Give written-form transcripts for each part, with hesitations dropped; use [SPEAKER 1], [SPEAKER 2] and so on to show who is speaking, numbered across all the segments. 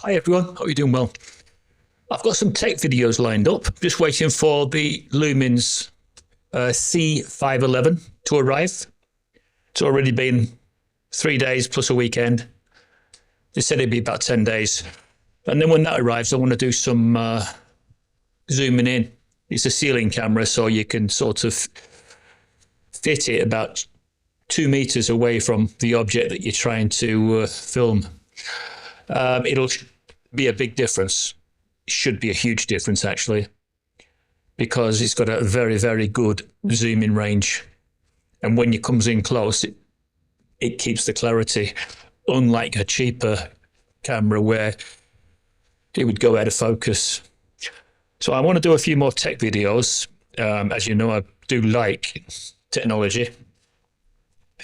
[SPEAKER 1] Hi everyone, hope you're doing well. I've got some tech videos lined up, just waiting for the Lumens C511 to arrive. It's already been 3 days plus a weekend. They said it'd be about 10 days. And then when that arrives, I want to do some zooming in. It's a ceiling camera, so you can sort of fit it about 2 meters away from the object that you're trying to film. It'll be a big difference. It should be a huge difference, actually, because it's got a very, very good zoom-in range. And when it comes in close, it keeps the clarity, unlike a cheaper camera where it would go out of focus. So I want to do a few more tech videos. As you know, I do like technology.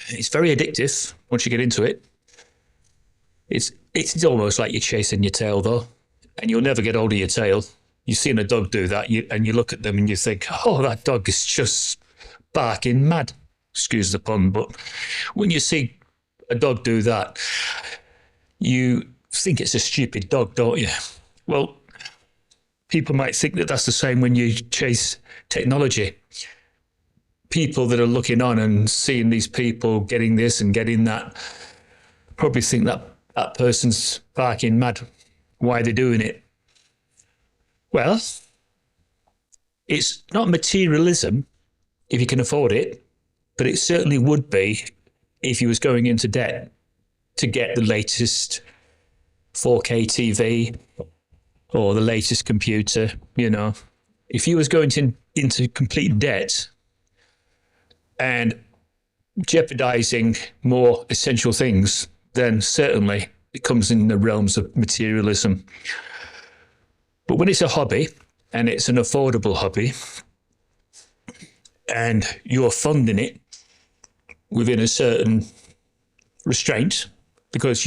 [SPEAKER 1] It's very addictive once you get into it. It's almost like you're chasing your tail, though, and you'll never get hold of your tail. You've seen a dog do that, and you look at them and you think, oh, that dog is just barking mad. Excuse the pun, but when you see a dog do that, you think it's a stupid dog, don't you? Well, people might think that that's the same when you chase technology. People that are looking on and seeing these people getting this and getting that probably think that that person's barking mad. Why are they doing it? Well, it's not materialism if you can afford it, but it certainly would be if you was going into debt to get the latest 4K TV or the latest computer, you know. If you was going into complete debt and jeopardizing more essential things, then certainly it comes in the realms of materialism. But when it's a hobby, and it's an affordable hobby, and you're funding it within a certain restraint, because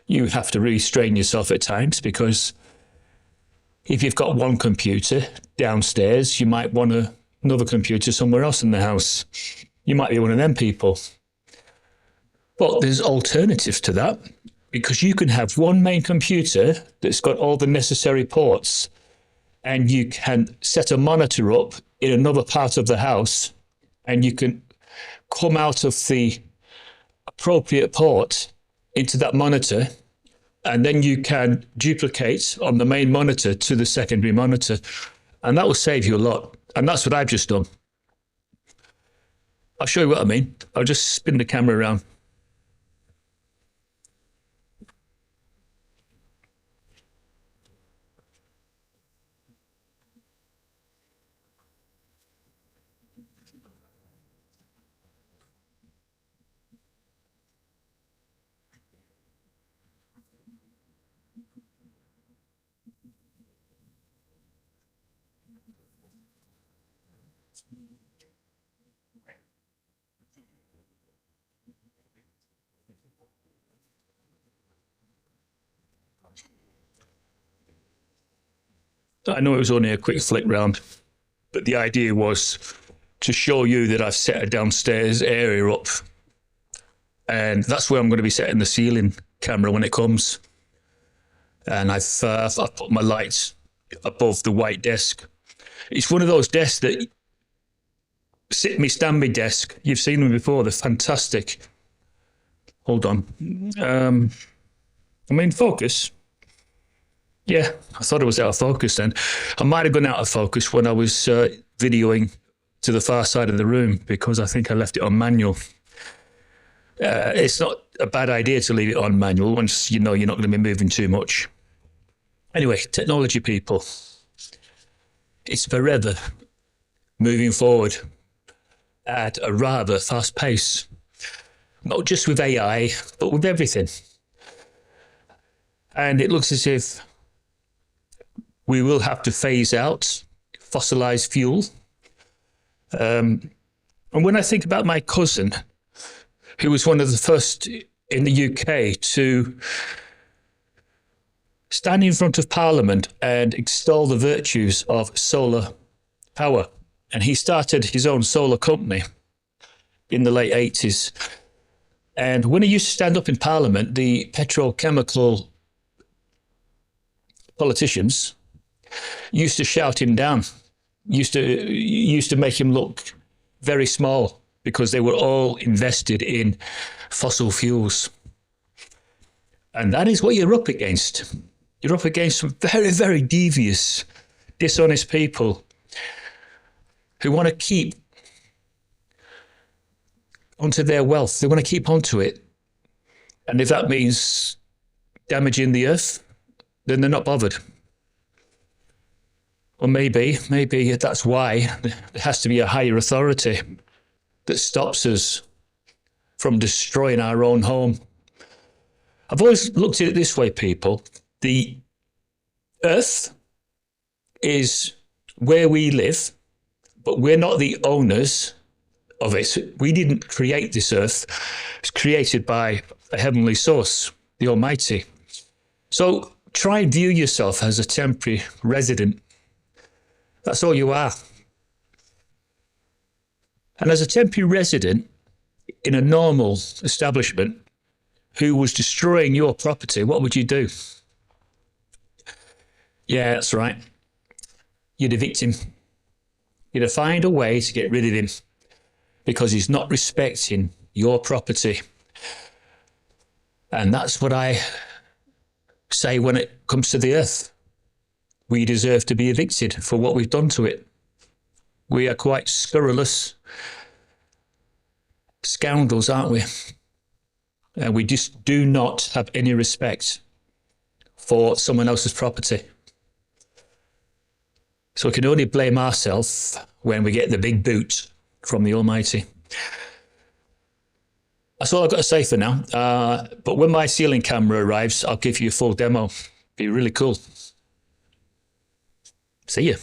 [SPEAKER 1] you have to restrain yourself at times, because if you've got one computer downstairs, you might want another computer somewhere else in the house. You might be one of them people. But there's alternatives to that, because you can have one main computer that's got all the necessary ports, and you can set a monitor up in another part of the house, and you can come out of the appropriate port into that monitor, and then you can duplicate on the main monitor to the secondary monitor, and that will save you a lot. And that's what I've just done. I'll show you what I mean. I'll just spin the camera around. I know it was only a quick flick round, but the idea was to show you that I've set a downstairs area up, and that's where I'm going to be setting the ceiling camera when it comes. And I've put my lights above the white desk. It's one of those desks that stand-me desk. You've seen them before. They're fantastic. Hold on. I'm in focus. Yeah, I thought it was out of focus then. I might have gone out of focus when I was videoing to the far side of the room, because I think I left it on manual. It's not a bad idea to leave it on manual once you know you're not going to be moving too much. Anyway, technology people. It's forever moving forward at a rather fast pace. Not just with AI, but with everything. And it looks as if we will have to phase out fossilized fuel. And when I think about my cousin, who was one of the first in the UK to stand in front of Parliament and extol the virtues of solar power, and he started his own solar company in the late 80s. And when he used to stand up in Parliament, the petrochemical politicians used to shout him down, used to make him look very small because they were all invested in fossil fuels. And that is what you're up against. You're up against some very, very devious, dishonest people who want to keep onto their wealth. They want to keep onto it. And if that means damaging the earth, then they're not bothered. Or maybe that's why there has to be a higher authority that stops us from destroying our own home. I've always looked at it this way, people. The earth is where we live, but we're not the owners of it. We didn't create this earth. It's created by a heavenly source, the Almighty. So try and view yourself as a temporary resident. That's all you are. And as a temporary resident in a normal establishment who was destroying your property, what would you do? Yeah, that's right. You'd evict him. You'd find a way to get rid of him because he's not respecting your property. And that's what I say when it comes to the earth. We deserve to be evicted for what we've done to it. We are quite scurrilous scoundrels, aren't we? And we just do not have any respect for someone else's property. So we can only blame ourselves when we get the big boot from the Almighty. That's all I've got to say for now. But when my ceiling camera arrives, I'll give you a full demo. Be really cool. See you.